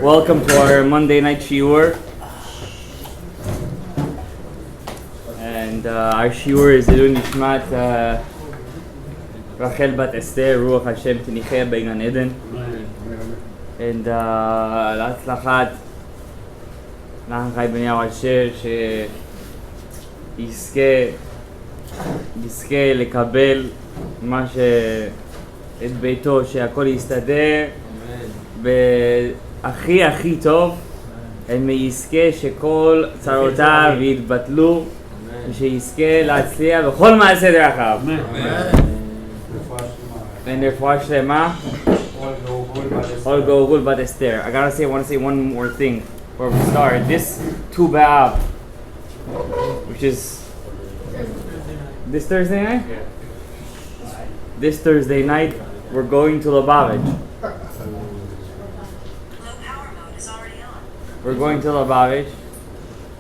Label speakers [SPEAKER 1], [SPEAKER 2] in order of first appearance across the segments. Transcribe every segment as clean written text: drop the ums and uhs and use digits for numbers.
[SPEAKER 1] Welcome to our Monday night shiur. And our shiur is Ilun Nishmat Rachel Bat Esther Ruach Hashem Tinichea Began Eden. And להצלחת נחם חי בניהו אשר שיזכה לקבל מה את ביתו, שהכל יסתדר הכי הכי טוב, ויזכה שכל צרותיו יתבטלו, ושיזכה להצליח בכל מעשה דרכיו. ורפואה שלמה. All go good, but Esther. I want to say one more thing before we start. This Tu B'Av, which is this Thursday night. Yeah. This Thursday night, we're going to Lubavitch.
[SPEAKER 2] Low power mode is already on.
[SPEAKER 1] We're going to Lubavitch.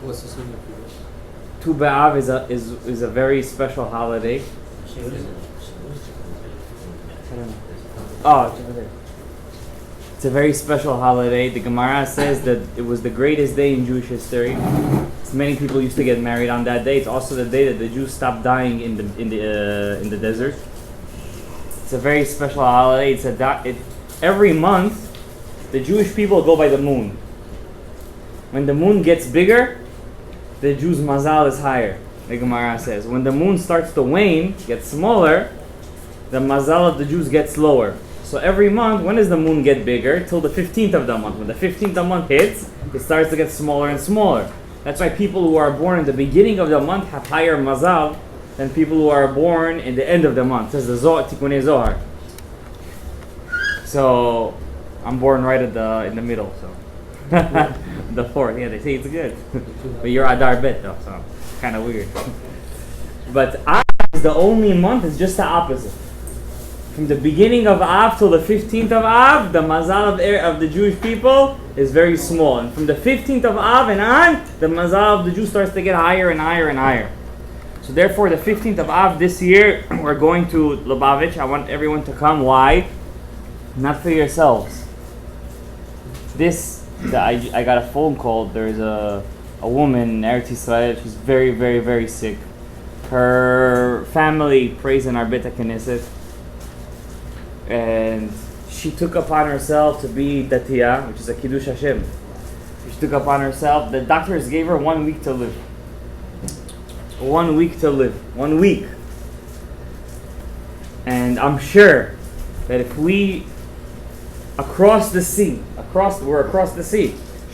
[SPEAKER 3] What's the significance?
[SPEAKER 1] Tu B'Av is a very special holiday. I don't know. Oh, it's over there. It's a very special holiday. The Gemara says that it was the greatest day in Jewish history. Many people used to get married on that day. It's also the day that the Jews stopped dying in the desert. It's a very special holiday. Every month, the Jewish people go by the moon. When the moon gets bigger, the Jews' mazal is higher. The Gemara says when the moon starts to wane, gets smaller, the mazal of the Jews gets lower. So every month, when does the moon get bigger? Till the 15th of the month. When the 15th of the month hits, it starts to get smaller and smaller. That's why people who are born in the beginning of the month have higher mazal than people who are born in the end of the month. Says the Tikunei Zohar. So I'm born right in the middle. So the fourth. Yeah, they say it's good. But you're Adar Bet though, so it's kind of weird. But Av is the only month. It's just the opposite. From the beginning of Av till the 15th of Av, the mazal of the Jewish people is very small. And from the 15th of Av and on, the mazal of the Jews starts to get higher and higher and higher. So therefore, the 15th of Av this year, we're going to Lubavitch. I want everyone to come. Why? Not for yourselves. I got a phone call. There's a woman in R.Shalom. She's very, very, very sick. Her family prays in our Knesset. And she took upon herself to be Datiya, which is a Kiddush Hashem. She took upon herself. The doctors gave her 1 week to live. 1 week to live. 1 week. And I'm sure that if we, we're across the sea,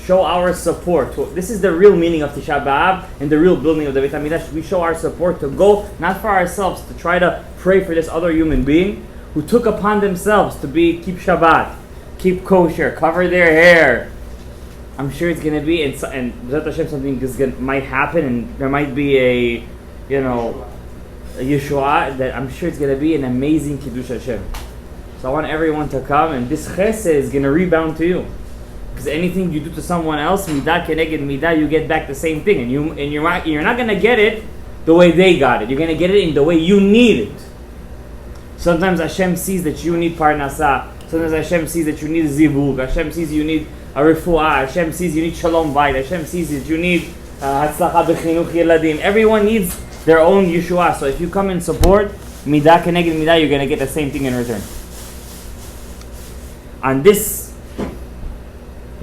[SPEAKER 1] show our support. This is the real meaning of Tisha B'Av and the real building of the Beit HaMikdash. We show our support to go, not for ourselves, to try to pray for this other human being who took upon themselves to keep Shabbat, keep kosher, cover their hair. I'm sure it's going to be, and B'ezrat Hashem, something might happen, and there might be a Yeshua, that I'm sure it's going to be an amazing Kiddush Hashem. So I want everyone to come, and this chesed is going to rebound to you. Because anything you do to someone else, midah keneged midah, you get back the same thing. And you're not going to get it the way they got it. You're going to get it in the way you need it. Sometimes Hashem sees that you need parnasa. Sometimes Hashem sees that you need zivug. Hashem sees you need a refuah. Hashem sees you need shalom bayit. Hashem sees that you need hatzlacha b'chinuch yeladim. Everyone needs their own Yeshua. So if you come and support, midah keneged midah, you're going to get the same thing in return. In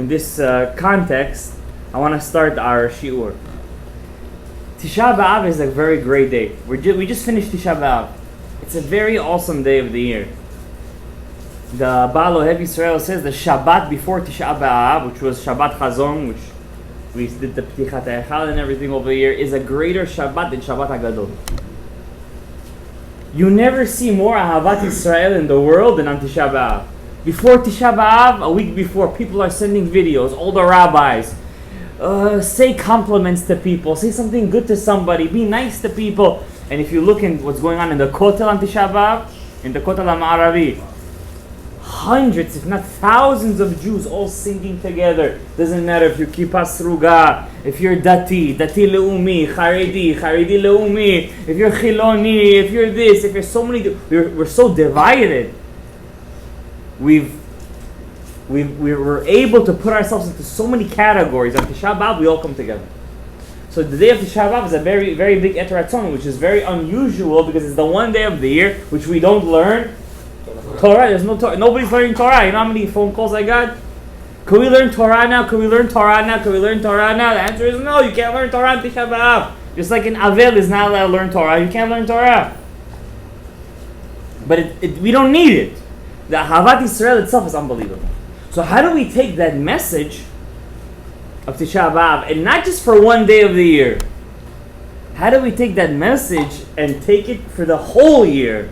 [SPEAKER 1] this context, I want to start our shiur. Tisha B'Av is a very great day. We just finished Tisha B'Av. It's a very awesome day of the year. The Ahava Israel says the Shabbat before Tisha B'Av, which was Shabbat Chazon, which we did the Ptichat HaEchal and everything over here, is a greater Shabbat than Shabbat HaGadol. You never see more Ahava Israel in the world than on Tisha B'Av. Before Tisha B'Av, a week before, people are sending videos, all the rabbis. Say compliments to people, say something good to somebody, be nice to people. And if you look at what's going on in the Kotel on Tisha B'Av, in the Kotel HaMa'aravi, hundreds, if not thousands of Jews all singing together. Doesn't matter if you're Kippah Sruga, if you're Dati Leumi, Charedi Leumi, if you're Chiloni, if you're this, if you're so many, we're so divided. we were able to put ourselves into so many categories. On Tisha B'Av, we all come together. So the day of Tisha B'Av is a very, very big Eteratzon, which is very unusual because it's the one day of the year which we don't learn Torah. There's no Torah. Nobody's learning Torah. You know how many phone calls I got? Can we learn Torah now? Can we learn Torah now? Can we learn Torah now? The answer is no. You can't learn Torah on Tisha B'Av. Just like an Avel is not allowed to learn Torah, you can't learn Torah. But we don't need it. The Ahava Israel itself is unbelievable. So how do we take that message of Tisha B'Av, and not just for one day of the year? How do we take that message and take it for the whole year?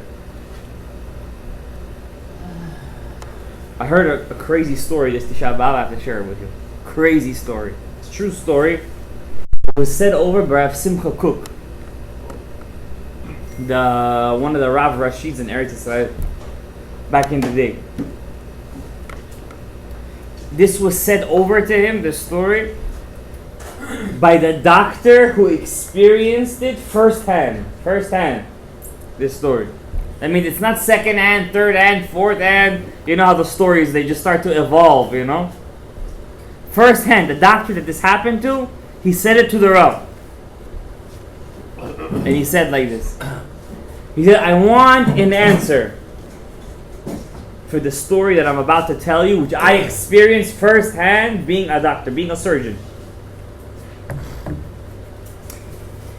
[SPEAKER 1] I heard a crazy story this Tisha B'Av. I have to share it with you. Crazy story. It's a true story. It was said over by Rav Simcha Cook, one of the Rav Rashids in Eretz Israel back in the day. This was said over to him, the story, by the doctor who experienced it firsthand. This story. I mean, it's not second hand, third hand, fourth hand. You know how the stories, they just start to evolve, you know? First hand, the doctor that this happened to, he said it to the Rav. And he said like this. He said, I want an answer for the story that I'm about to tell you, which I experienced firsthand being a doctor, being a surgeon.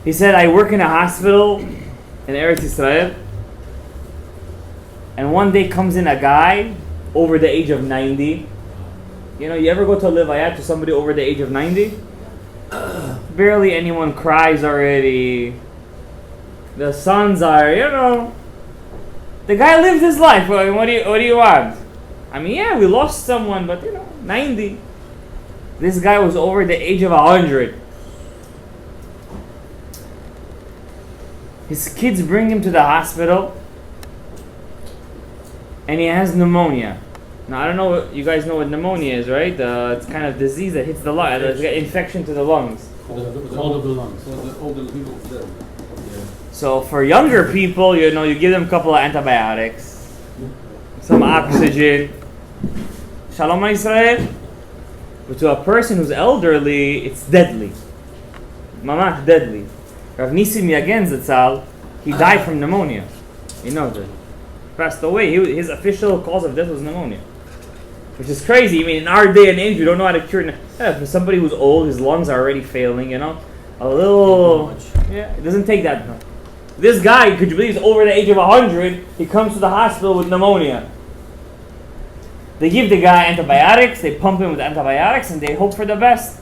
[SPEAKER 1] He said, I work in a hospital in Eretz Israel, and one day comes in a guy over the age of 90. You know, you ever go to a levayat to somebody over the age of 90? Barely anyone cries already. The sons are, you know, the guy lived his life. I mean, what do you want? I mean, yeah, we lost someone, but 90. This guy was over the age of 100. His kids bring him to the hospital, and he has pneumonia. Now, I don't know, you guys know what pneumonia is, right? It's kind of disease that hits the lungs. It's got infection to the lungs.
[SPEAKER 3] All of the lungs.
[SPEAKER 1] So for younger people, you give them a couple of antibiotics, some oxygen. Shalom Israel. But to a person who's elderly, it's deadly. Mamach deadly. Rav Nisim Yagen Zatzal, he died from pneumonia. You know that. Passed away. His official cause of death was pneumonia. Which is crazy. I mean, in our day and age, we don't know how to cure. For somebody who's old, his lungs are already failing, a little. Yeah, it doesn't take that much. This guy, could you believe, is over the age of 100. He comes to the hospital with pneumonia. They give the guy antibiotics, they pump him with antibiotics, and they hope for the best.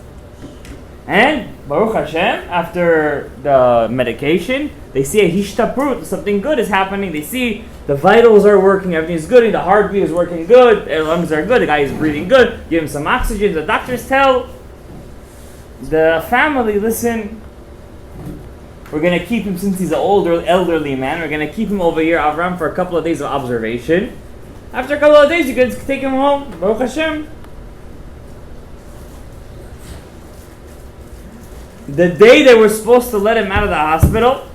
[SPEAKER 1] And, Baruch Hashem, after the medication, they see a hishtaprut, something good is happening. They see the vitals are working, everything is good, the heartbeat is working good, their lungs are good, the guy is breathing good, give him some oxygen. The doctors tell the family, listen, we're going to keep him, since he's an elderly man, we're going to keep him over here, Avram, for a couple of days of observation. After a couple of days, you can take him home, Baruch Hashem. The day they were supposed to let him out of the hospital,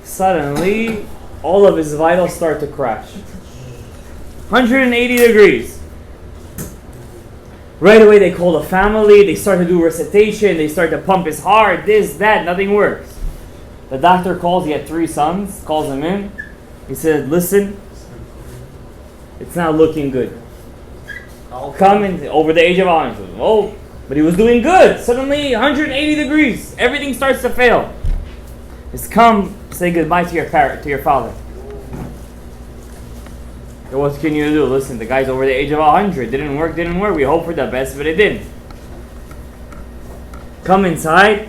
[SPEAKER 1] suddenly, all of his vitals start to crash. 180 degrees. Right away, they call the family, they start to do recitation, they start to pump his heart, this, that, nothing works. The doctor calls, he had 3 sons, calls him in. He said, listen, it's not looking good. Come in, over the age of 100. Oh, but he was doing good. Suddenly, 180 degrees. Everything starts to fail. Just come, say goodbye to your father. So what can you do? Listen, the guy's over the age of 100. Didn't work. We hope for the best, but it didn't. Come inside.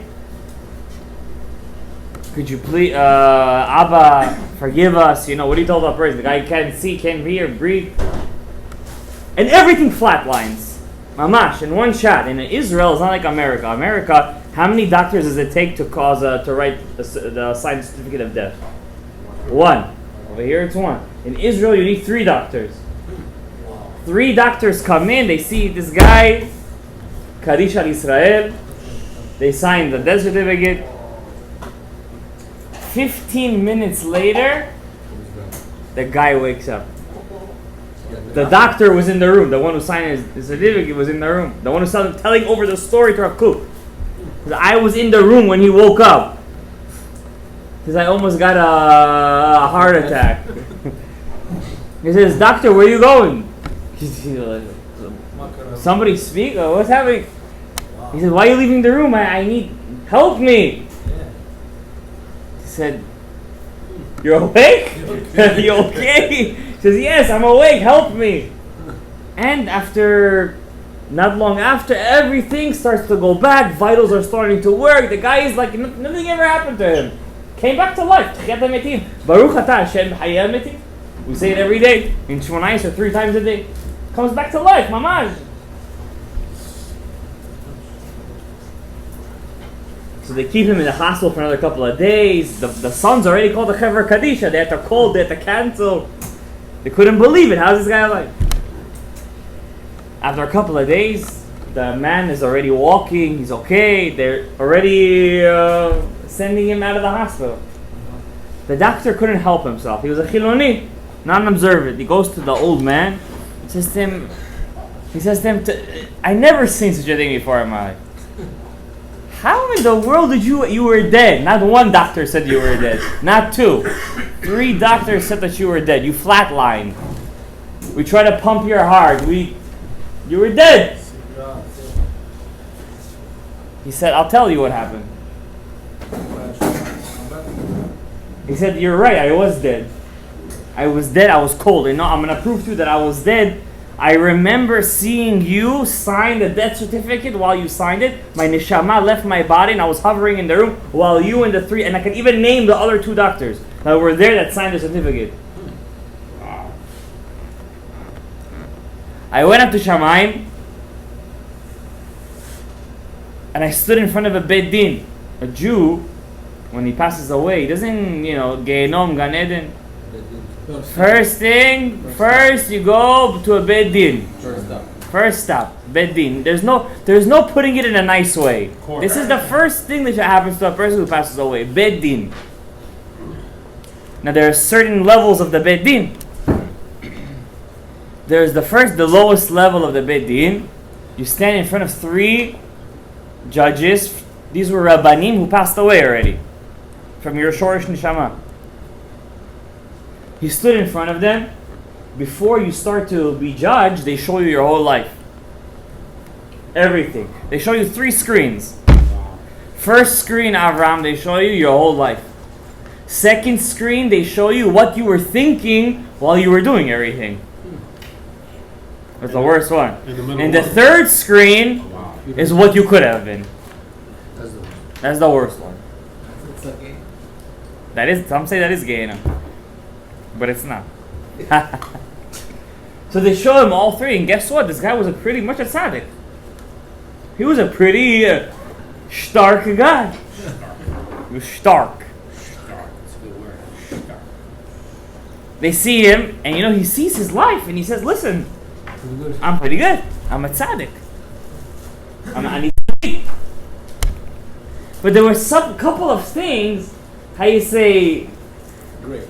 [SPEAKER 1] Could you please, Abba, forgive us? What do you tell that person? The guy can't see, can't hear, breathe. And everything flatlines. Mamash, in one shot. In Israel, it's not like America. America, how many doctors does it take to write the signed certificate of death? 1. Over here, it's 1. In Israel, you need 3 doctors. 3 doctors come in, they see this guy, Kaddish al Israel, they sign the death certificate. 15 minutes later, the guy wakes up. The doctor was in the room. The one who signed his certificate was in the room. The one who started telling over the story to Rav Kook. I was in the room when he woke up. Because I almost got a heart attack. He says, "Doctor, where are you going?" He's like, "Somebody speak? What's happening?" He said, "Why are you leaving the room? I need, help me." He said, "You're awake? You okay?" He says, "Yes, I'm awake, help me." And not long after, everything starts to go back, vitals are starting to work, the guy is like, nothing ever happened to him. Came back to life. Baruch atah Hashem b'chayei hametim. We say it every day, in Shmonayis or 3 times a day. Comes back to life, mamaj. So they keep him in the hospital for another couple of days. The son's already called the Chevra Kadisha. They had to call, they had to cancel. They couldn't believe it. How's this guy alive? After a couple of days, the man is already walking. He's okay. They're already sending him out of the hospital. The doctor couldn't help himself. He was a Chiloni, not an observant. He goes to the old man. He says to him, "I never seen such a thing before in my life. How in the world did you were dead? Not one doctor said you were dead. Not 2. 3 doctors said that you were dead. You flatlined. We tried to pump your heart. You were dead." He said, "I'll tell you what happened." He said, "You're right, I was dead. I was dead, I was cold. And no, I'm going to prove to you that I was dead. I remember seeing you sign the death certificate while you signed it. My neshama left my body and I was hovering in the room while you and the 3, and I can even name the other 2 doctors that were there that signed the certificate." I went up to Shamayim and I stood in front of a Beit Din. A Jew, when he passes away, he doesn't, Gehenom, Gan Eden. First you go to a Beit Din. First stop, Beit Din. There's no putting it in a nice way. This is the first thing that happens to a person who passes away. Beit Din. Now there are certain levels of the Beit Din. There's the lowest level of the Beit Din. You stand in front of 3 judges. These were Rabbanim who passed away already from your Shorish Neshama. He stood in front of them. Before you start to be judged, they show you your whole life. Everything. They show you 3 screens. First screen, Avram, they show you your whole life. Second screen, they show you what you were thinking while you were doing everything. That's the worst one. And the third screen is what you could have been. That's the worst one. That is, some say that is gay, but it's not. So they show him all 3, and guess what? This guy was pretty much a tzaddik. He was a pretty stark guy. He was stark. They see him, and he sees his life, and he says, "Listen, I'm pretty good. I'm a tzaddik. I need to eat." But there were some couple of things, how you say,
[SPEAKER 3] Great.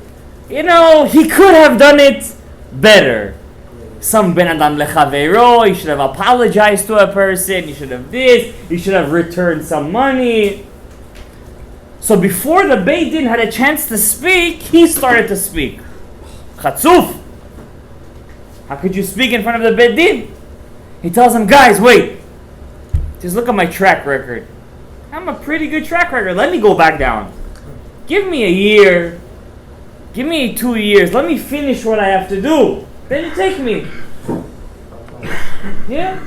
[SPEAKER 1] He could have done it better. Some ben adam lechaveiro, he should have apologized to a person, he should have this, he should have returned some money. So before the Beit Din had a chance to speak, he started to speak. Chatzuf! How could you speak in front of the Beit Din? He tells them, "Guys, wait. Just look at my track record. I'm a pretty good track record. Let me go back down. Give me a year. Give me 2 years. Let me finish what I have to do. Then you take me." Yeah.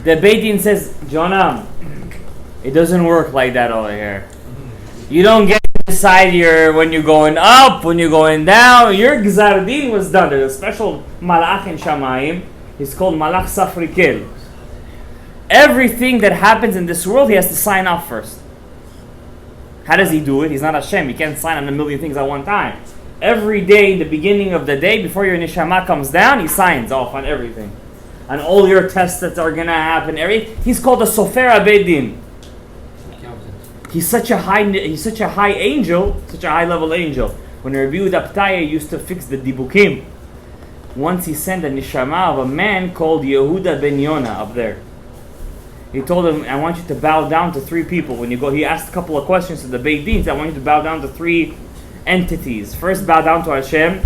[SPEAKER 1] The Beit Din says, "Jonah, it doesn't work like that over here. You don't get to decide when you're going up, when you're going down. Your Gzar Din was done. There's a special malach in Shamayim. He's called Malach Safrikel. Everything that happens in this world, he has to sign off first. How does he do it? He's not Hashem. He can't sign on a million things at one time. Every day, in the beginning of the day, before your neshama comes down, he signs off on everything. On all your tests that are going to happen. He's called a Sofer Beit Din. He's such a high angel, such a high level angel. When Rabbi Yehuda Ptaya used to fix the dibukim, once he sent a neshama of a man called Yehuda ben Yonah up there. He told him, I want you to bow down to 3 people. When you go, he asked a couple of questions to the Beit Din. I want you to bow down to 3 entities. First bow down to Hashem,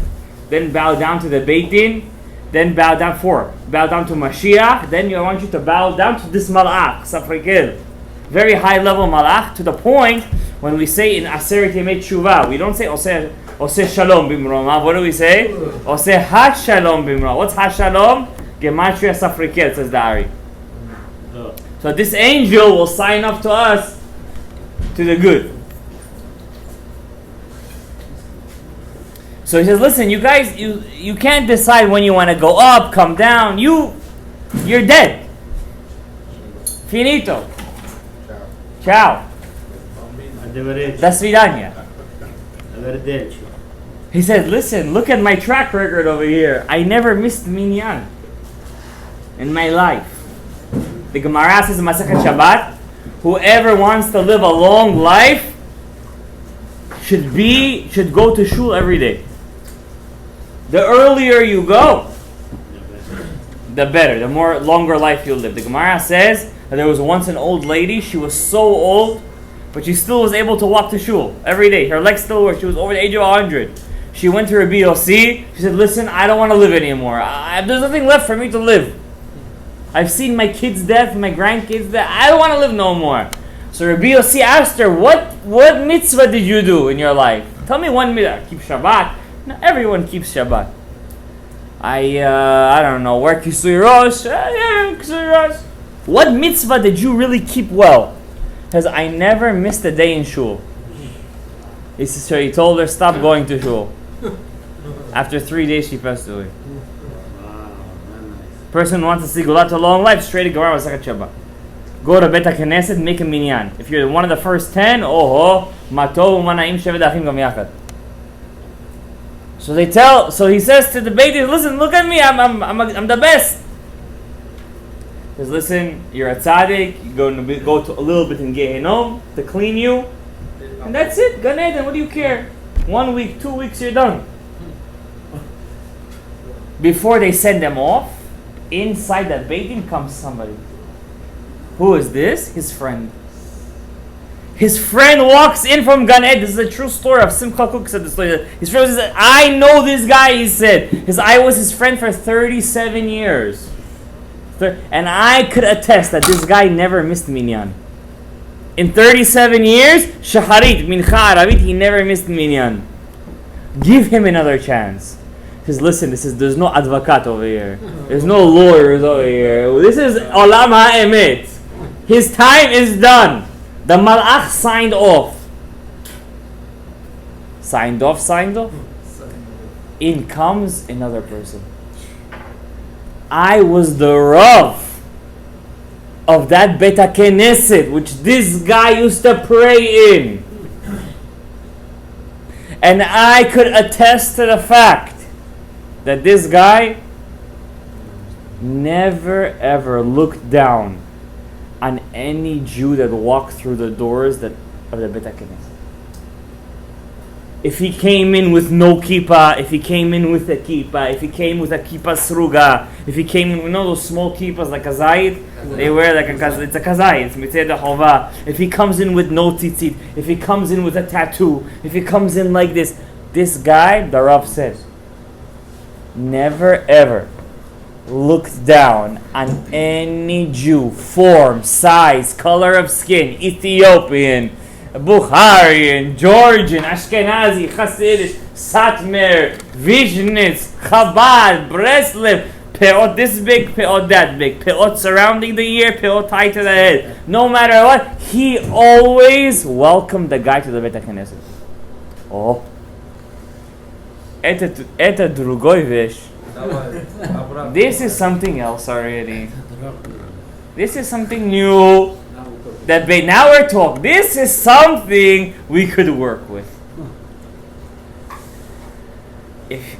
[SPEAKER 1] then bow down to the Beit Din, then bow down 4. Bow down to Mashiach, then I want you to bow down to this Malach, Safrikil. Very high level Malach, to the point when we say in Aseret Yemei Tshuva, we don't say Oseh Shalom Bimroma. What do we say? Oseh Ha-Shalom Bimroma. What's Ha-Shalom? Gematria Safrikil, says the Ari. So this angel will sign up to us to the good. So he says, listen, you guys, you can't decide when you want to go up, come down. You're dead. Finito. Ciao. Da svidania. He said, listen, look at my track record over here. I never missed minyan in my life. The Gemara says in Masechet Shabbat, whoever wants to live a long life should go to shul every day. The earlier you go, the better. The longer life you'll live. The Gemara says that there was once an old lady. She was so old, but she still was able to walk to shul every day. Her legs still worked. She was over the age of 100. She went to Rabbi Yossi. She said, listen, I don't want to live anymore. There's nothing left for me to live. I've seen my kids' death, my grandkids' death. I don't want to live no more. So Rabbi Yossi asked her, what mitzvah did you do in your life? Tell me one mitzvah. Keep Shabbat. No, everyone keeps Shabbat. I don't know, wear Kisui Rosh. Yeah, Kisui Rosh. What mitzvah did you really keep well? Because I never missed a day in shul. So he told her, stop going to shul. After 3 days, she passed away. Person who wants to see Gulat a long life, straight to Gemara Masechet Shabbat. Go to Bet Knesset, make a minyan. If you're one of the first 10, oho, matov umanaim shevet achim gam yachad. So he says to the Beit Din, listen, look at me, I'm the best. He says, listen, you're a tzaddik, you're going to go to a little bit in Gehenom to clean you, and that's it. Gan Eden, what do you care? 1 week, 2 weeks, you're done. Before they send them off, inside that Beit Din comes somebody. Who is this? His friend. His friend walks in from Gan Eden. This is a true story of Simcha Cook said this story. His friend said, I know this guy, he said. Because I was his friend for 37 years. And I could attest that this guy never missed minyan. In 37 years, Shaharit, Mincha, Arabit, he never missed minyan. Give him another chance. Because listen, there's no advocat over here. There's no lawyers over here. This is Olam HaEmet. His time is done. The Malach signed off. Signed off. In comes another person. I was the Rav of that Bet Knesset, which this guy used to pray in. And I could attest to the fact that this guy never ever looked down on any Jew that walked through the doors of the Bet Knesset. If he came in with no kippah, if he came in with a kippah, if he came with a kippah sruga, if he came in with those small kippahs like a zayit, they wear like it's a kazayit, it's mitzvah chova. If he comes in with no tzitzit, if he comes in with a tattoo, if he comes in like this guy, the Rav says, never ever looked down on any Jew, form, size, color of skin, Ethiopian, Bukharian, Georgian, Ashkenazi, Hasidic, Satmar, Vizhnitz, Chabad, Breslev, peot this big, peot that big, peot surrounding the ear, peot tied to the head. No matter what, he always welcomed the guy to the Bet Knesset. Oh. Eta drugoivish. This is something else already. This is something new. Now we're talking. This is something we could work with. If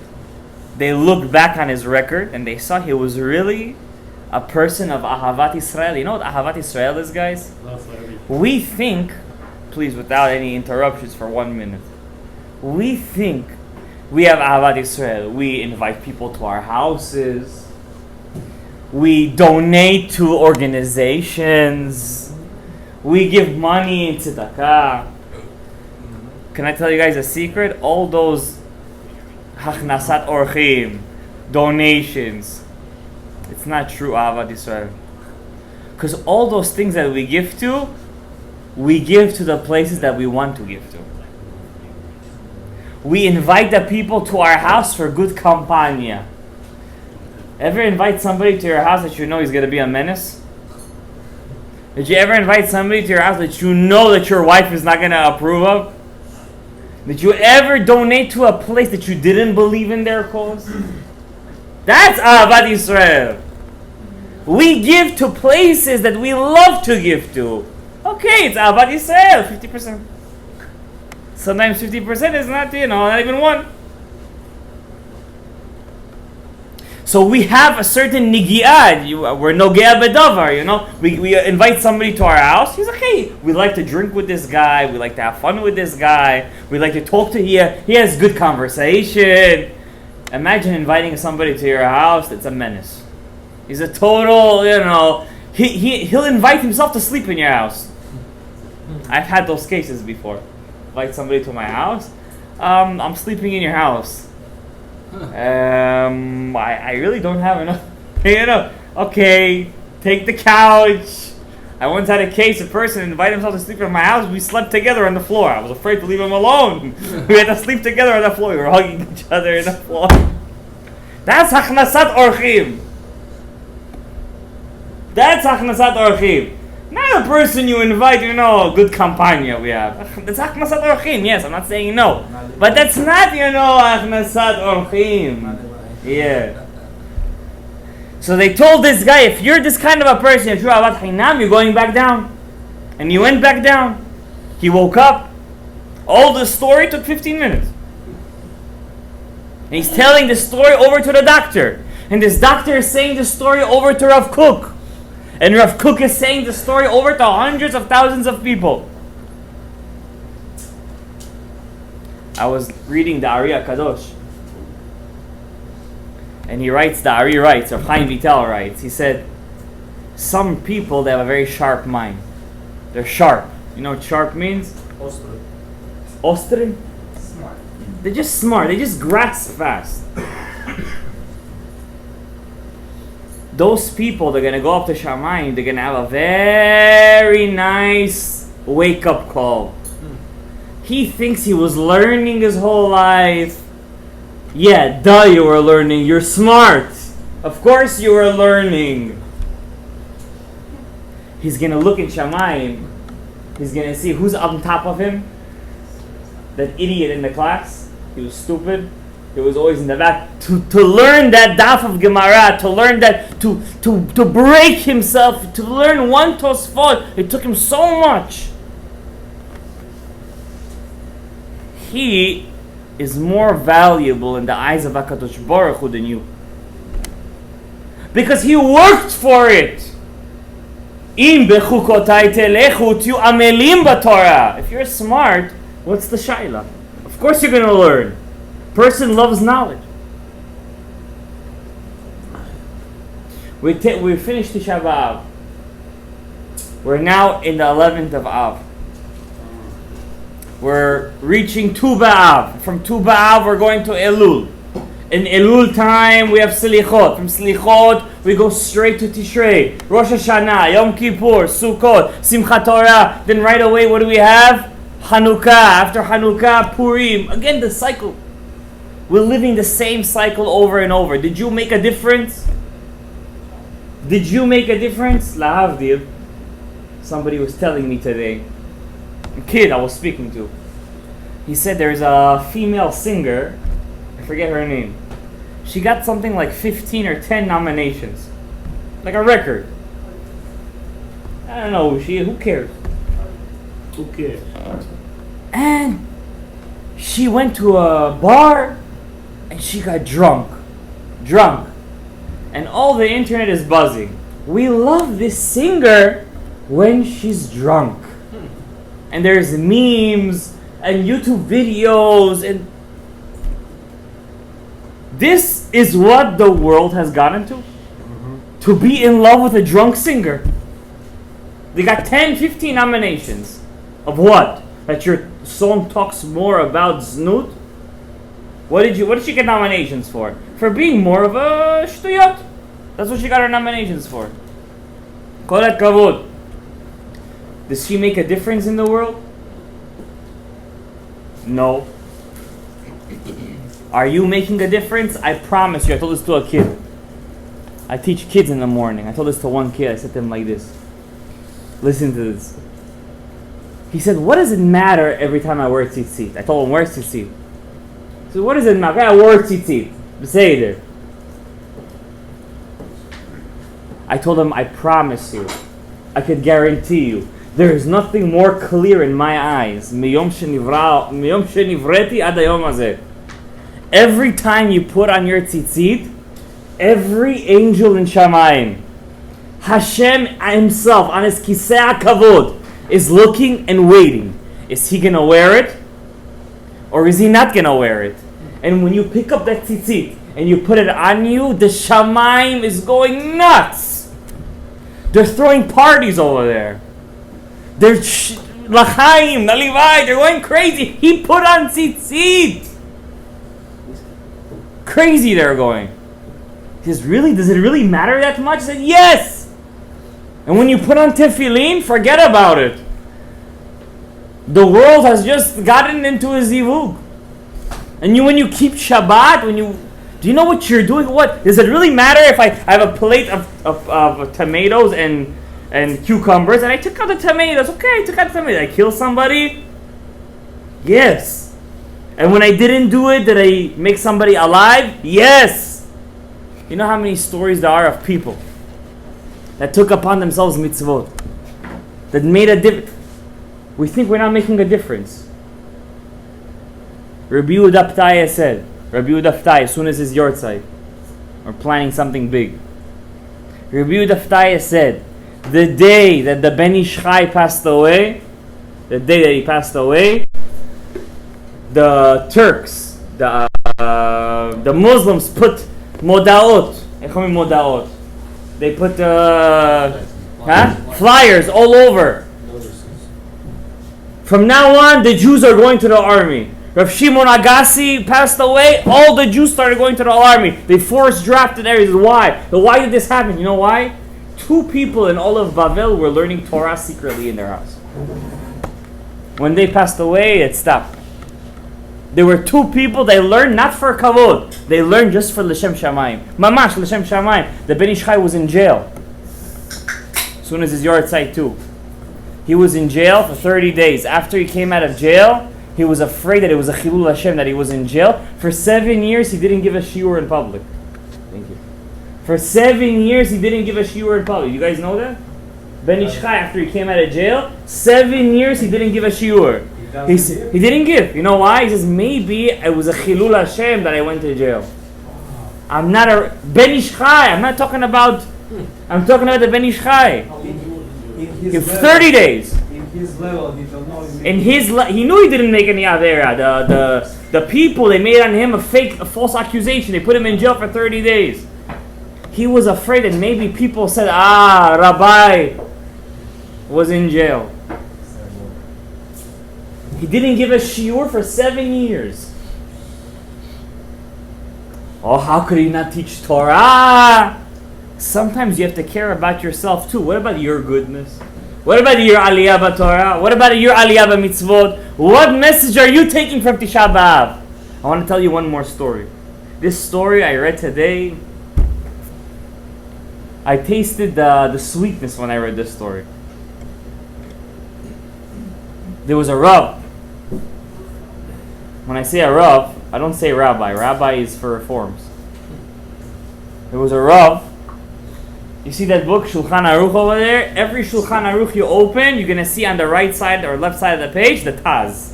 [SPEAKER 1] they looked back on his record and they saw he was really a person of Ahavat Israel. You know what Ahavat Israel is, guys? We think, please, without any interruptions for 1 minute, we think We have Ahava Israel. We invite people to our houses. We donate to organizations. We give money in tzedakah. Can I tell you guys a secret? All those hachnasat orchim, donations, it's not true Ahava Israel. Because all those things that we give to the places that we want to give to. We invite the people to our house for good compania. Ever invite somebody to your house that you know is going to be a menace? Did you ever invite somebody to your house that you know that your wife is not going to approve of? Did you ever donate to a place that you didn't believe in their cause? That's Ahava Israel. We give to places that we love to give to. Okay, it's Ahava Israel, 50%. Sometimes 50% is not, not even one. So we have a certain nigi'ad. We're nogea bedavar, We invite somebody to our house. He's like, hey, we like to drink with this guy. We like to have fun with this guy. We like to talk to him. He has good conversation. Imagine inviting somebody to your house that's a menace. He's a total, he'll invite himself to sleep in your house. I've had those cases before. Invite somebody to my house. I'm sleeping in your house. I really don't have enough. Okay, take the couch. I once had a case, a person invited himself to sleep in my house. We slept together on the floor. I was afraid to leave him alone. We had to sleep together on the floor. We were hugging each other on the floor. That's hachnasat orchim. That's hachnasat orchim. Not a person you invite, good compania we have. That's hachnasat orchim, yes, I'm not saying no. But that's not, hachnasat orchim. Yeah. So they told this guy, if you're this kind of a person, if you're avat hinam, you're going back down. And he went back down. He woke up. All the story took 15 minutes. And he's telling the story over to the doctor. And this doctor is saying the story over to Rav Kook. And Rav Kook is saying the story over to hundreds of thousands of people. I was reading the Ari HaKadosh. And he writes, the Ari writes, or Chaim Vital writes, he said, some people, they have a very sharp mind. They're sharp. You know what sharp means?
[SPEAKER 3] Ostro.
[SPEAKER 1] Ostrin?
[SPEAKER 3] Smart.
[SPEAKER 1] They're just smart. They just grasp fast. Those people, they're going to go up to Shamayim, they're going to have a very nice wake-up call. He thinks he was learning his whole life. Yeah, duh, you were learning. You're smart. Of course you were learning. He's going to look in Shamayim. He's going to see who's on top of him. That idiot in the class. He was stupid. He was always in the back. To learn that daf of Gemara, to learn that, to break himself, to learn one Tosfot, it took him so much. He is more valuable in the eyes of HaKadosh Baruch Hu than you. Because he worked for it. Im bechukotai telechu tu amelim b'Torah. If you're smart, what's the shaila? Of course you're going to learn. Person loves knowledge. We finished the Shabbat. We're now in the 11th of Av. We're reaching Tu B'Av. From Tu B'Av we're going to Elul. In Elul time we have Selichot. From Selichot we go straight to Tishrei. Rosh Hashanah, Yom Kippur, Sukkot, Simchat Torah. Then right away what do we have? Hanukkah. After Hanukkah, Purim. Again the cycle. We're living the same cycle over and over. Did you make a difference? Did you make a difference? Lahavdil. Somebody was telling me today. A kid I was speaking to. He said there's a female singer. I forget her name. She got something like 15 or 10 nominations. Like a record. I don't know who cares?
[SPEAKER 3] Who cares?
[SPEAKER 1] And she went to a bar and she got drunk. And all the internet is buzzing. We love this singer when she's drunk. And there's memes and YouTube videos and This is what the world has gotten to. To be in love with a drunk singer. They got 10, 15 nominations. Of what? That your song talks more about znut? What did she get nominations for? For being more of a shtuyot. That's what she got her nominations for. Kol hakavod. Does she make a difference in the world? No. Are you making a difference? I promise you. I told this to a kid. I teach kids in the morning. I told this to one kid. I said to him like this. Listen to this. He said, what does it matter every time I wear tzitzit? I told him, where's tzitzit? He said, what does it matter? I wore tzitzit. Say there. I told him, I promise you. I could guarantee you. There is nothing more clear in my eyes. Miyom shenivreti ad hayom hazeh. Every time you put on your tzitzit, every angel in Shamayim, Hashem himself on his kisei hakavod is looking and waiting. Is he gonna wear it? Or is he not gonna wear it? And when you pick up that tzitzit and you put it on you, the Shamayim is going nuts. They're throwing parties over there. They're L'chaim, Nalivai, they're going crazy. He put on tzitzit. Crazy they're going. He says, really? Does it really matter that much? I said, yes. And when you put on tefillin, forget about it. The world has just gotten into a zivug. And when you keep Shabbat, do you know what you're doing? What does it really matter if I have a plate of tomatoes and cucumbers and I took out the tomatoes? Okay, I took out the tomatoes. I kill somebody? Yes. And when I didn't do it, did I make somebody alive? Yes. You know how many stories there are of people that took upon themselves mitzvot, that made a difference? We think we're not making a difference. Rabbi Yehuda said, as soon as his yortzeit, we're planning something big. Rabbi Yehuda said, the day that the Ben Ish Chai passed away, the Turks, the Muslims put modaot. They put flyers all over. From now on, the Jews are going to the army. Rav Shimon Agassi passed away. All the Jews started going to the army. They force drafted areas. Why? So why did this happen? You know why? 2 people in all of Bavel were learning Torah secretly in their house. When they passed away, it stopped. There were 2 people, they learned not for kavod. They learned just for L'Shem Shamayim. Mamash, L'Shem Shamayim. The Ben Ish Chai was in jail. As soon as his yortzeit too. He was in jail for 30 days. After he came out of jail, he was afraid that it was a chilul Hashem that he was in jail. For 7 years, he didn't give a shiur in public. Thank you. For 7 years, he didn't give a shiur in public. You guys know that? Ben Ish Chai, after he came out of jail, 7 years he didn't give a shiur. He didn't give. You know why? He says, maybe it was a chilul Hashem that I went to jail. I'm not a Ben Ish Chai. I'm not talking about. I'm talking about the Ben Ish Chai. 30 days.
[SPEAKER 4] In his level, he don't know.
[SPEAKER 1] He knew he didn't make any avera. The people, they made on him a false accusation. They put him in jail for 30 days. He was afraid that maybe people said, Rabbi was in jail. He didn't give a shiur for 7 years. Oh, how could he not teach Torah? Sometimes you have to care about yourself too. What about your goodness? What about your aliyah b'Torah? What about your aliyah b'mitzvot? What message are you taking from Tisha B'Av? I want to tell you one more story. This story I read today, I tasted the sweetness when I read this story. There was a Rav. When I say a Rav, I don't say Rabbi. Rabbi is for reforms. There was a Rav. You see that book, Shulchan Aruch over there? Every Shulchan Aruch you open, you're going to see on the right side or left side of the page, the Taz.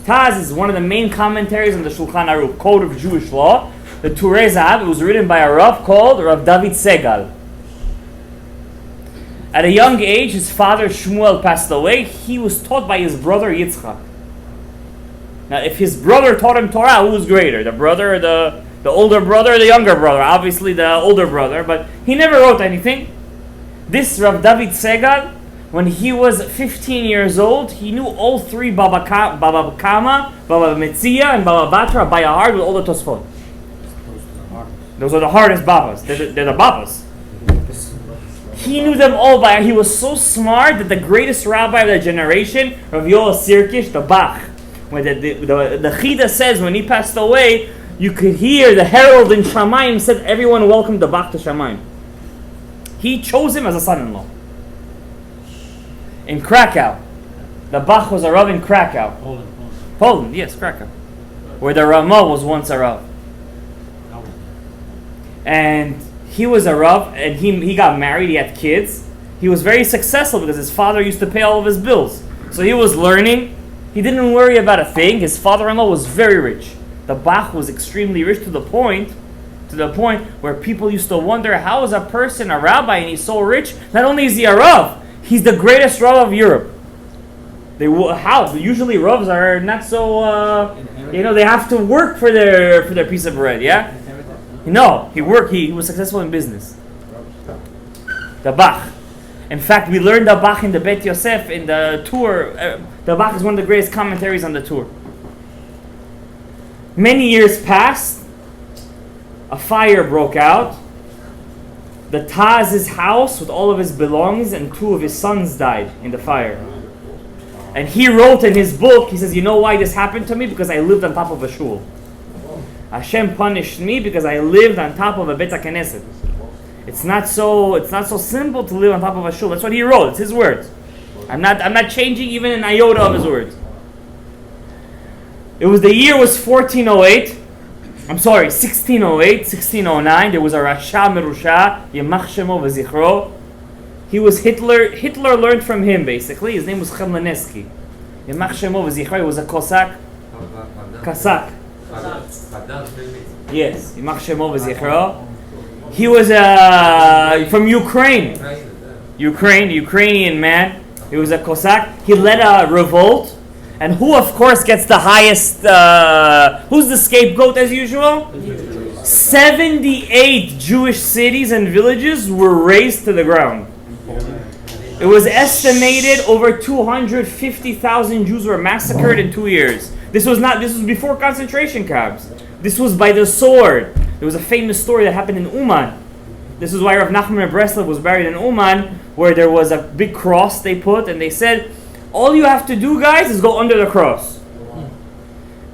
[SPEAKER 1] Taz is one of the main commentaries on the Shulchan Aruch, Code of Jewish Law. The TORAH, it was written by a Rav called Rav David Segal. At a young age, his father Shmuel passed away. He was taught by his brother Yitzchak. Now, if his brother taught him Torah, who was greater? The brother or The older brother or the younger brother? Obviously the older brother, but he never wrote anything. This Rav David Segal, when he was 15 years old, he knew all three Baba Kama, Baba Metzia, and Baba Batra by heart with all the Tosfot. Those are the hardest Babas. They're the Babas. He knew them all by. He was so smart that the greatest rabbi of the generation, Rav Yoel Sirkish, the Bach, when the Chida says when he passed away, you could hear the herald in Shamayim said everyone welcomed the Bach to Shamayim. He chose him as a son-in-law. In Krakow. The Bach was a Rav in Krakow. Poland, yes, Krakow. Where the Ramah was once a Rav. And he was a Rav, and he got married, he had kids. He was very successful because his father used to pay all of his bills. So he was learning. He didn't worry about a thing. His father-in-law was very rich. The Bach was extremely rich to the point where people used to wonder, how is a person a rabbi and he's so rich? Not only is he a Rav, he's the greatest Rav of Europe. How? Usually Ravs are not so, they have to work for their piece of bread, yeah? No, he was successful in business. The Bach. In fact, we learned the Bach in the Bet Yosef in the tour. The Bach is one of the greatest commentaries on the tour. Many years passed. A fire broke out. The Taz's house with all of his belongings and two of his sons died in the fire. And he wrote in his book, he says, you know why this happened to me? Because I lived on top of a shul. Hashem punished me because I lived on top of a Bet Knesset. It's not so simple to live on top of a shul. That's what he wrote. It's his words. I'm not changing even an iota of his words. The year was 1608, 1609. There was a Rasha Merusha, Yemach Shemo v'Zichro. He was Hitler. Hitler learned from him basically. His name was Chemlaneski. Yemach Shemo v'Zichro. He was a Cossack. Yes, Yemach Shemo v'Zichro. He was from Ukraine. Ukrainian man. He was a Cossack. He led a revolt. And who, of course, gets the highest... who's the scapegoat, as usual? 78 Jewish cities and villages were razed to the ground. It was estimated over 250,000 Jews were massacred in 2 years. This was before concentration camps. This was by the sword. There was a famous story that happened in Uman. This is why Rav Nachman of Breslov was buried in Uman, where there was a big cross they put, and they said, all you have to do, guys, is go under the cross.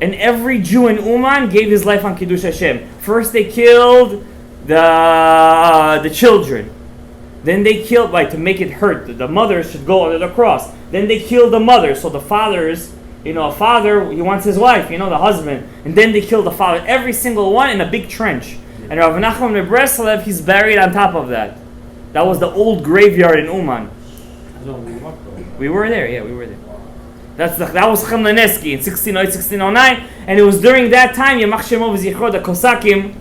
[SPEAKER 1] And every Jew in Uman gave his life on Kiddush Hashem. First they killed the children. Then they killed, to make it hurt. The mothers should go under the cross. Then they killed the mothers. So the fathers, a father, he wants his wife, the husband. And then they killed the father. Every single one in a big trench. And Rav Nachman of Breslov, he's buried on top of that. That was the old graveyard in Uman. We were there, we were there. That was Chemlaneski in 1608, 1609. And it was during that time, Yemach Shemo v'Zichro, the Kosakim,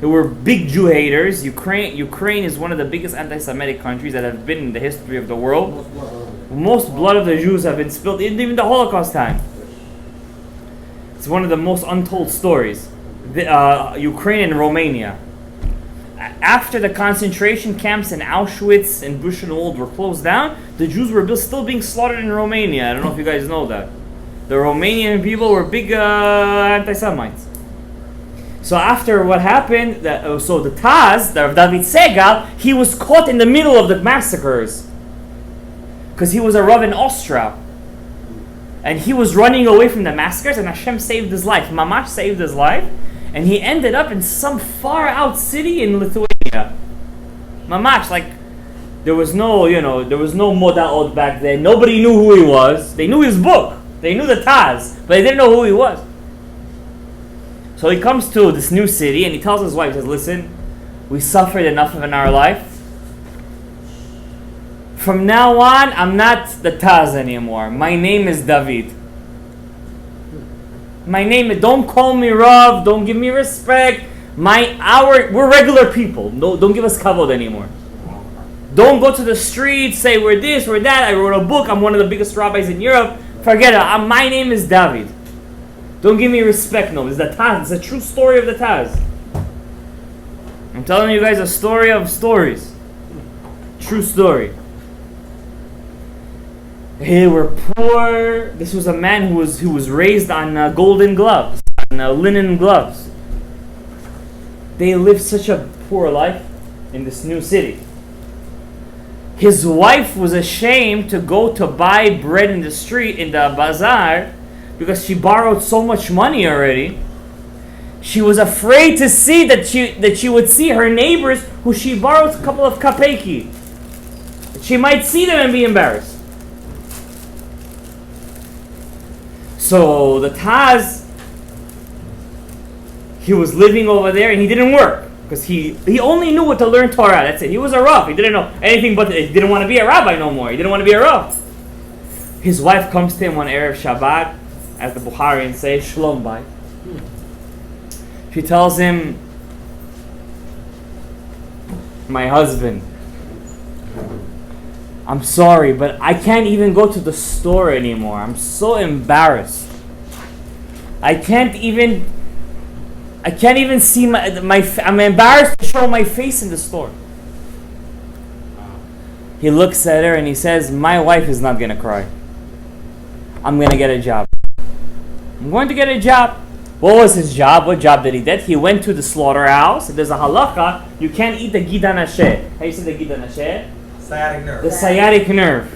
[SPEAKER 1] who were big Jew haters. Ukraine is one of the biggest anti-Semitic countries that have been in the history of the world. Most blood of the Jews have been spilled, even the Holocaust time. It's one of the most untold stories. Ukraine and Romania. After the concentration camps in Auschwitz and Buchenwald were closed down, the Jews were still being slaughtered in Romania. I don't know if you guys know that. The Romanian people were big anti-Semites. So after what happened, so the Taz, the David Segal, he was caught in the middle of the massacres. Because he was a Rav in Austria. And he was running away from the massacres, and Hashem saved his life. Mamash saved his life. And he ended up in some far out city in Lithuania. Mamash, there was no Modaot back then. Nobody knew who he was. They knew his book. They knew the Taz, but they didn't know who he was. So he comes to this new city and he tells his wife, he says, listen, we suffered enough in our life. From now on, I'm not the Taz anymore. My name is David. Don't call me Rav, don't give me respect. We're regular people. No, don't give us kavod anymore. Don't go to the streets, say we're this, we're that. I wrote a book, I'm one of the biggest rabbis in Europe. Forget it, my name is David. Don't give me respect, no. It's the Taz, it's a true story of the Taz. telling you guys a story of stories. True story. They were poor. This was a man who was raised on golden gloves, on linen gloves. They lived such a poor life in this new city. His wife was ashamed to go to buy bread in the street, in the bazaar, because she borrowed so much money already. She was afraid to see that she would see her neighbors who she borrowed a couple of kapeki. She might see them and be embarrassed. So the Taz, he was living over there and he didn't work because he only knew what to learn Torah. That's it. He was a Rav. He didn't know anything but he didn't want to be a rabbi no more. He didn't want to be a Rav. His wife comes to him one Erev Shabbat, as the Bukharians say, Shalom Bai. She tells him, my husband, I'm sorry, but I can't even go to the store anymore. I'm so embarrassed. I can't even see I'm embarrassed to show my face in the store. He looks at her and he says, my wife is not going to cry. I'm going to get a job. I'm going to get a job. What was his job? What job did he get? He went to the slaughterhouse. There's a halacha. You can't eat the gidanashe. How you say the gidanashe?
[SPEAKER 5] Sciatic nerve.
[SPEAKER 1] The sciatic nerve.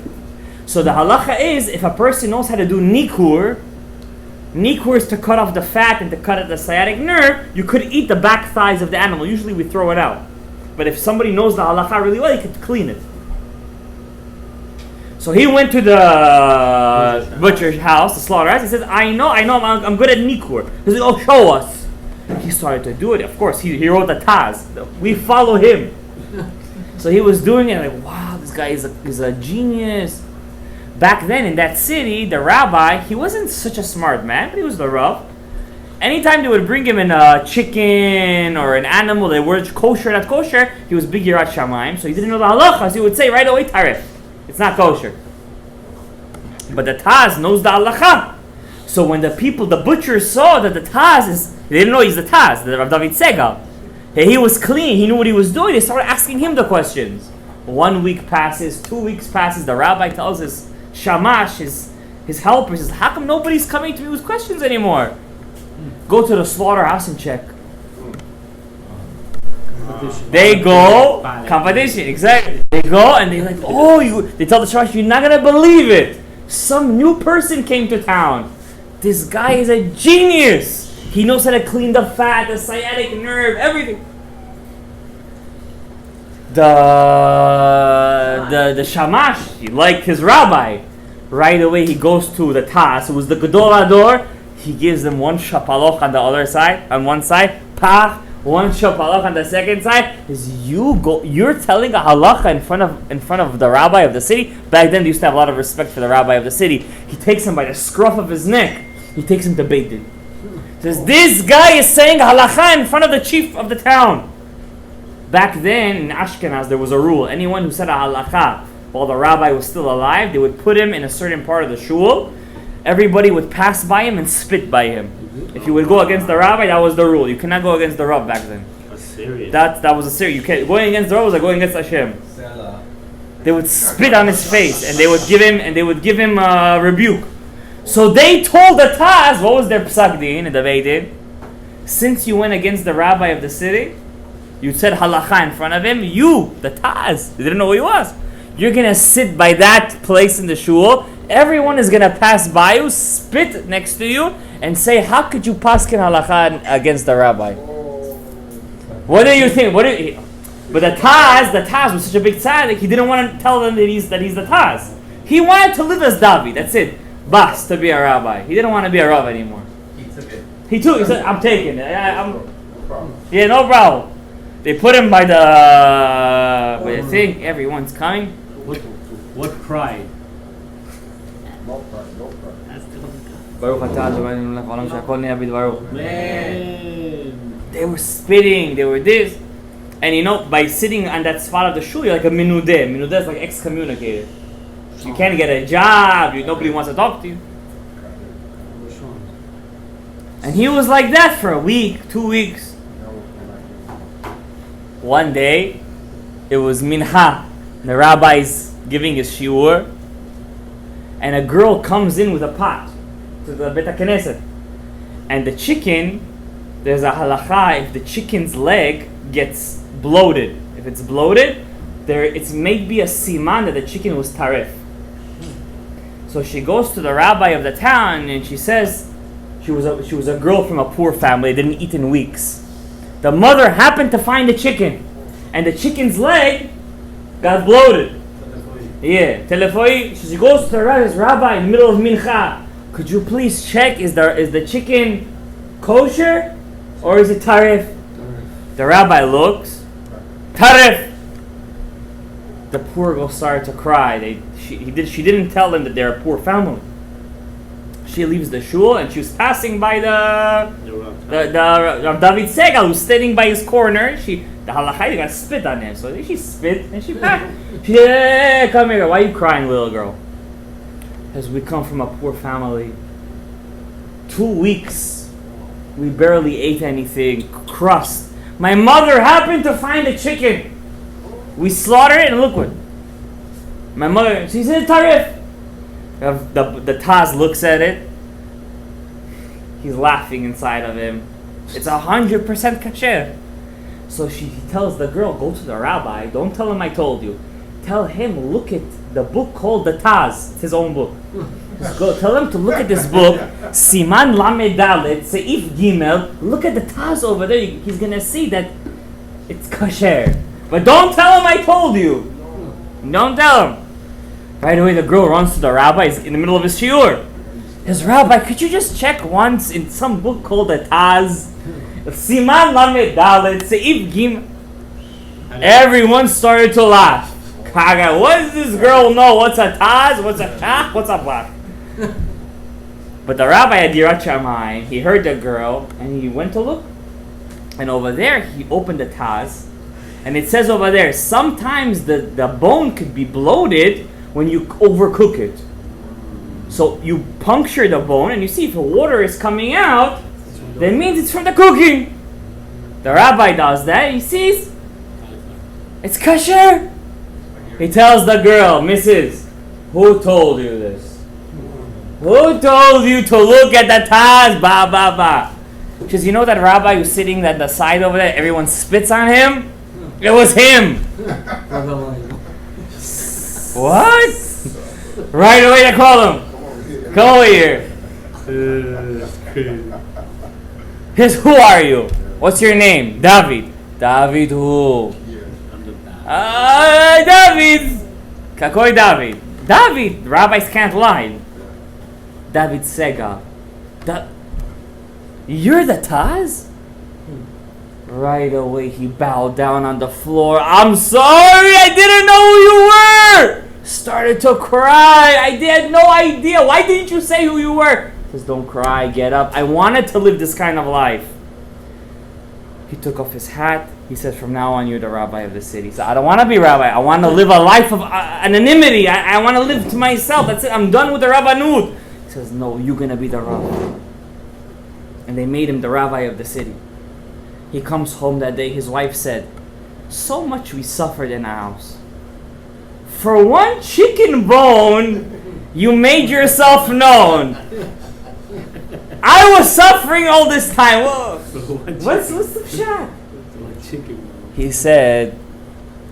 [SPEAKER 1] So the halacha is, if a person knows how to do nikur is to cut off the fat and to cut at the sciatic nerve, you could eat the back thighs of the animal. Usually we throw it out. But if somebody knows the halacha really well, he could clean it. So he went to the butcher's house, the slaughterhouse. He says, I know, I'm good at nikur. He said, oh, show us. He started to do it. Of course, he wrote the Taz. We follow him. So he was doing it like, wow, this guy is a genius. Back then in that city, the rabbi, he wasn't such a smart man, but he was the Rav. Anytime they would bring him in a chicken or an animal, they were kosher, not kosher, he was big Yirat Shamayim, so he didn't know the halachas. He would say right away, tarif. It's not kosher. But the Taz knows the halacha. So when the butchers saw that the Taz they didn't know he's the Taz, the Rav David Segal. He was clean, he knew what he was doing, they started asking him the questions. 1 week passes, 2 weeks passes, the rabbi tells his shamash, his helpers, says, how come nobody's coming to me with questions anymore? Go to the slaughterhouse and check. They go, competition, exactly. They go and they're like, they tell the shamash, you're not going to believe it. Some new person came to town. This guy is a genius. He knows how to clean the fat, the sciatic nerve, everything. The shamash, he liked his rabbi. Right away he goes to the Taz, who was the Gadol Ador. He gives them one shapaloch on the other side, on one side, pach, one shapaloch on the second side. You're telling a halacha in front of the rabbi of the city. Back then they used to have a lot of respect for the rabbi of the city. He takes him by the scruff of his neck. He takes him to Beit Din. Says, this guy is saying halacha in front of the chief of the town. Back then in Ashkenaz there was a rule. Anyone who said a halacha while the rabbi was still alive, they would put him in a certain part of the shul. Everybody would pass by him and spit by him. If you would go against the rabbi, that was the rule. You cannot go against the Rav back then.
[SPEAKER 3] That's serious.
[SPEAKER 1] That was a serious. You can't, going against the Rav was like going against Hashem. They would spit on his face and they would give him a rebuke. So they told the Taz, what was their psak din in the Beit Din? Since you went against the rabbi of the city, you said halacha in front of him, you, the Taz, they didn't know who he was. You're going to sit by that place in the shul. Everyone is going to pass by you, spit next to you, and say, how could you paskin halacha against the rabbi? What do you think? But the Taz was such a big tzaddik, he didn't want to tell them that he's the Taz. He wanted to live as David, that's it. Bas, to be a rabbi. He didn't want to be a Rav anymore.
[SPEAKER 5] He took it.
[SPEAKER 1] He said, I'm taking it. Yeah, no problem. They put him by the thing. Everyone's coming.
[SPEAKER 3] What pride? Man.
[SPEAKER 1] They were spitting. They were this. And by sitting on that spot of the shul, you're like a minudeh. Minudeh is like excommunicated. You can't get a job. Nobody wants to talk to you. And he was like that for a week, 2 weeks. One day, it was minha. The rabbi's giving his shiur, and a girl comes in with a pot to the Bet Knesset. And the chicken, there's a halacha, if the chicken's leg gets bloated. If it's bloated, it's maybe a siman that the chicken was tarif. So she goes to the rabbi of the town and she says, she was a girl from a poor family, didn't eat in weeks. The mother happened to find the chicken, and the chicken's leg got bloated. Yeah, telefoi. She goes to the rabbi in the middle of mincha. Could you please check, is the chicken kosher or is it tarif? The rabbi looks, tarif. The poor girl started to cry. She didn't tell them that they're a poor family. She leaves the shul and she was passing by the David Segal who's standing by his corner. The halachai got spit on him, so she spit and she back. She said, "Hey, come here. Why are you crying, little girl?" Because we come from a poor family. 2 weeks, we barely ate anything. Crust. My mother happened to find a chicken. We slaughter it and look what. My mother, she said, tarif. The Taz looks at it. He's laughing inside of him. It's 100% kasher. So he tells the girl, go to the rabbi. Don't tell him I told you. Tell him, look at the book called the Taz. It's his own book. Just go, tell him to look at this book. Siman Lamed Dalet, Seif Gimel. Look at the Taz over there. He's going to see that it's kasher. But don't tell him I told you. Don't tell him. Right away, the girl runs to the rabbi. He's in the middle of his shiur. His rabbi, could you just check once in some book called the Taz? Siman Lamed Dalet, Seif Gimel. Everyone started to laugh. Kaga, what does this girl know? What's a Taz? What's a Shach? What's a Blach? But the rabbi had Yirat Shamayim. He heard the girl and he went to look. And over there, he opened the Taz. And it says over there, sometimes the bone could be bloated when you overcook it. So you puncture the bone and you see if the water is coming out, that means it's from the cooking. The rabbi does that. He sees it's kasher. He tells the girl, Mrs., who told you this? Who told you to look at the Taz? Ba, ba, ba. She says, you know that rabbi who's sitting at the side over there, everyone spits on him? It was him. What? Right away they call him. Come over here. He says, who are you? What's your name? David. David who? David. Kakoi David. David. Rabbis can't lie. David Sega. You're the Taz? Right away he bowed down on the floor. I'm sorry, I didn't know who you were. Started to cry. I had no idea. Why didn't you say who you were? He says, don't cry, get up. I wanted to live this kind of life. He took off his hat. He says, from now on, you're the rabbi of the city. He said, I don't want to be rabbi. I want to live a life of anonymity. I want to live to myself. That's it. I'm done with the rabbanut. He says, no, you're going to be the rabbi. And they made him the rabbi of the city. He comes home that day. His wife said, so much we suffered in our house. For one chicken bone, you made yourself known. I was suffering all this time. Whoa. What's the shot? He said,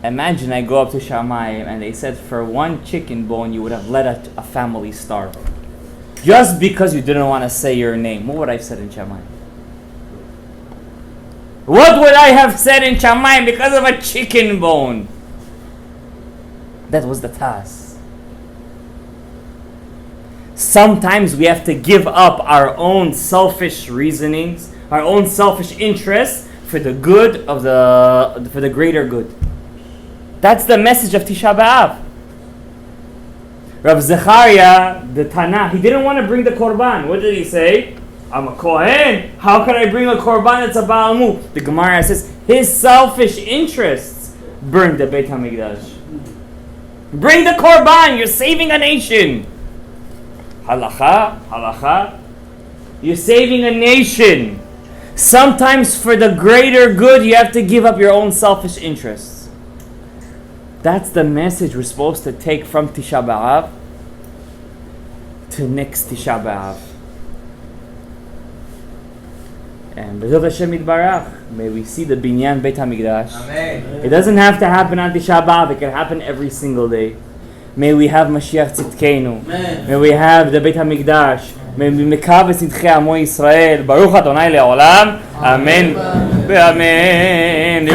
[SPEAKER 1] imagine I go up to Shamayim and they said for one chicken bone you would have let a family starve. Just because you didn't want to say your name. What would I have said in Shamayim? What would I have said in Shamayim because of a chicken bone? That was the task. Sometimes we have to give up our own selfish reasonings, our own selfish interests for the good of for the greater good. That's the message of Tisha B'Av. Rav Zechariah, the Tanakh, he didn't want to bring the korban. What did he say? I'm a Kohen. How can I bring a korban that's a Baal Mu? The Gemara says his selfish interests burned the Beit HaMikdash. Bring the korban. You're saving a nation. Halacha. You're saving a nation. Sometimes for the greater good, you have to give up your own selfish interests. That's the message we're supposed to take from Tisha B'Av to next Tisha B'Av. And B'ezrat Hashem Yitbarach, may we see the Binyan Beit HaMikdash.
[SPEAKER 4] Amen.
[SPEAKER 1] It doesn't have to happen on Tisha B'Av, it can happen every single day. May we have Mashiach Tzidkenu. May we have the Beit HaMikdash. May we mekav v'sidchei Amo Yisrael. Baruch Adonai le'olam. Amen. Amen.